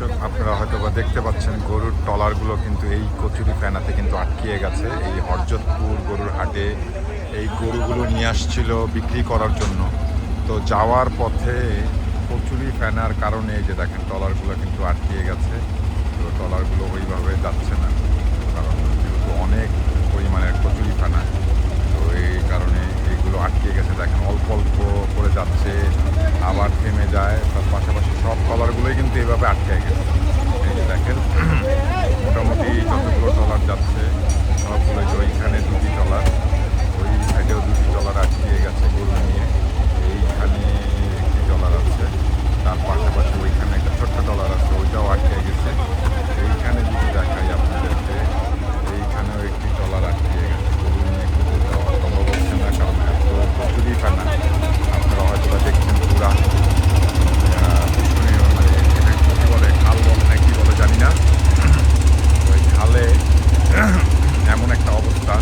দর্শক, আপনারা হয়তো বা দেখতে পাচ্ছেন গরুর ট্রলারগুলো কিন্তু এই কচুরি ফেনাতে কিন্তু আটকিয়ে গেছে। এই হরজতপুর গরুর হাটে এই গরুগুলো নিয়ে আসছিল বিক্রি করার জন্য। তো যাওয়ার পথে কচুরি ফেনার কারণে এই যে দেখেন ট্রলারগুলো কিন্তু আটকিয়ে গেছে। তো ট্রলারগুলো ওইভাবে যাচ্ছে না, কারণ যেহেতু অনেক পরিমাণের কচুরি ফেনা, তো এই কারণে এইগুলো আটকে গেছে। দেখেন অল্প অল্প করে যাচ্ছে, আবার থেমে যায়। তার পাশাপাশি সব ট্রলারগুলোই কিন্তু এইভাবে আটকে গেছে। এই যে দেখেন মোটামুটি যতগুলো ট্রলার যাচ্ছে সবগুলো, যে ওইখানে দুটি ট্রলার, ওই সাইডেও দুটি ট্রলার আটকিয়ে গেছে গরু নিয়ে। এইখানে একটি ট্রলার আছে, তার পাশাপাশি ওইখানে একটা ছোট্ট ট্রলার আছে, ওইটাও আটকে গেছে। এইখানে যদি দেখাই আপনাদেরকে, এইখানেও একটি ট্রলার আটকে গেছে। গরু নিয়ে কিন্তু যাওয়া সম্ভব হচ্ছে না, কারণ এত কচুরি ফেনা। আপনারা হয়তো বা দেখছেন পুরা পিছনে, মানে এটা কী বলে, খাল বলে না কি বলে জানি না, ওই খালে এমন একটা অবস্থা,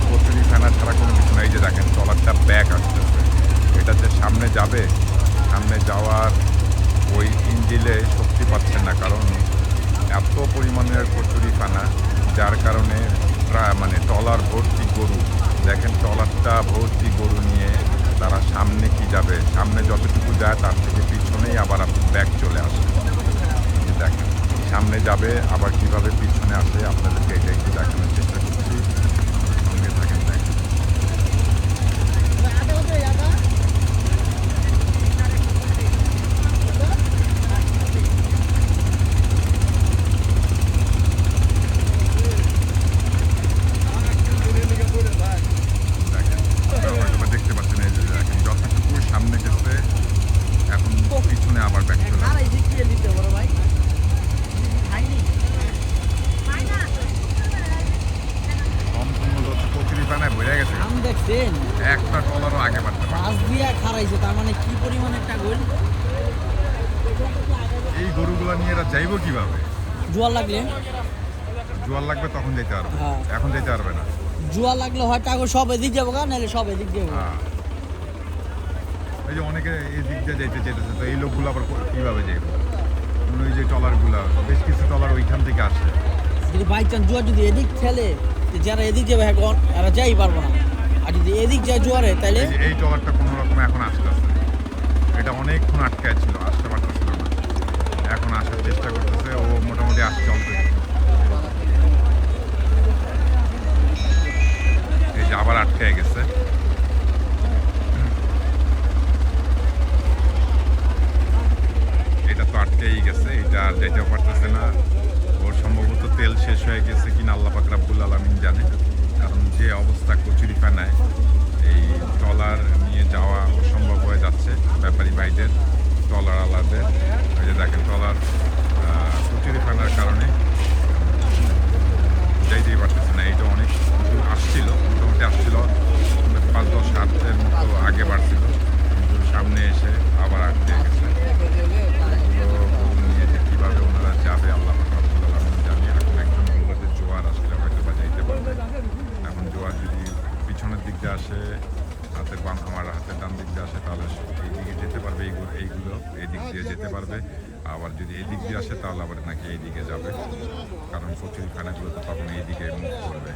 কচুরি ফেনা ছাড়া কোনো কিছু নাই। যে দেখেন ট্রলারটা ব্যাক আসতেছে, এটা যে সামনে যাবে, সামনে যাওয়ার ওই ইঞ্জিলে শক্তি পাচ্ছেন না, কারণ এত পরিমাণের কচুরি ফেনা, যার কারণে প্রায় মানে ট্রলার ভর্তি গরু। দেখেন ট্রলারটা ভর্তি গরু নিয়ে তারা সামনে কি যাবে, সামনে যতটুকু যায় তার থেকে পিছনেই আবার ব্যাক চলে আসে। দেখেন সামনে যাবে আবার কিভাবে পিছনে আসে, আপনাদেরকে এটা একটু দেখানোর চেষ্টা করছি, সঙ্গে থাকেন। দেখেন দেখতে পাচ্ছেন, এই যে দেখেন যতটুকু সামনে গেছে এখন পিছনে আবার ব্যাক চলে আসে। সম্পূর্ণ যত কচুরি ফেনায় ভরে গেছে, দেখছেন একটা ট্রলারও আগে বাড়তে পারে। মাছ দিয়া খারাইছে, তার মানে কি পরিমাণ একটা গোল। এই গরুগুলো নিয়ে এরা যাইব কিভাবে? জোয়ার লাগলে, জোয়ার লাগবে তখন যেতে পারবে, হ্যাঁ। এখন যেতে পারবে না। জোয়ার লাগলে হয়তো আগে সব এদিক যাবো গা, নাহলে সব এদিক যাবো। হ্যাঁ, এই যে অনেকে এই দিক দিয়ে যেতে চেয়েছে, তো এই লোকগুলো আবার কীভাবে যাইব? ওই যে ট্রলারগুলো, বেশ কিছু ট্রলার ওইখান থেকে আসে। যদি বাই চান্স জোয়ার যদি এদিক ঠেলে, যারা এদিক যাবে এখন এরা যাই পারবো না। আর যদি এদিক যায় জোয়ারে, তাহলে এই ট্রলারটা কোনো রকমে এখন আসতেছে, এটা অনেকক্ষণ আটকায় ছিল, আসতে পারতেছিল না, এখন আসার চেষ্টা করতেছে। ও মোটামুটি আসছে অল্প। এই যে আবার আটকায় গেছে। এটা তো আটকেই গেছে, এটা আর যেতেও পারতেছে না। ওর সম্ভবত তেল শেষ হয়ে গেছে কিনা আল্লাহ পাক রাব্বুল আলামিন জানে, কারণ যে অবস্থা কচুরি ফেনায় এই ট্রলার নিয়ে যাওয়া অসম্ভব হয়ে যাচ্ছে ব্যাপারী ভাইদের, ট্রলার আলাদের। ওই যে দেখেন ট্রলার কচুরি ফেনার কারণে যাইতেই পারতেছে না। এইটা অনেক দূর আসছিল, মোটামুটি আসছিল 5-10 হাতের মতো আগে বাড়ছিল, কিন্তু সামনে এসে আবার আটকে গেছে। নিয়ে যে কীভাবে ওনারা যাবে আল্লাহ পাক রাব্বুল আলামিন জানে। এখন একজন বললো যে জোয়ার আসলে হয়তো বা যাইতে পারবে। এখন জোয়ার যদি পিছনের দিক দিয়ে আসে, আমার হাতের ডান দিক দিয়ে আসে, তাহলে এই দিকে যেতে পারবে। এইগুলো এই দিক দিয়ে যেতে পারবে। আবার যদি এই দিক দিয়ে আসে তাহলে আবার নাকি এই দিকে যাবে, কারণ কচুরি খানাগুলো তো তখন এই দিকে মুভ করবে।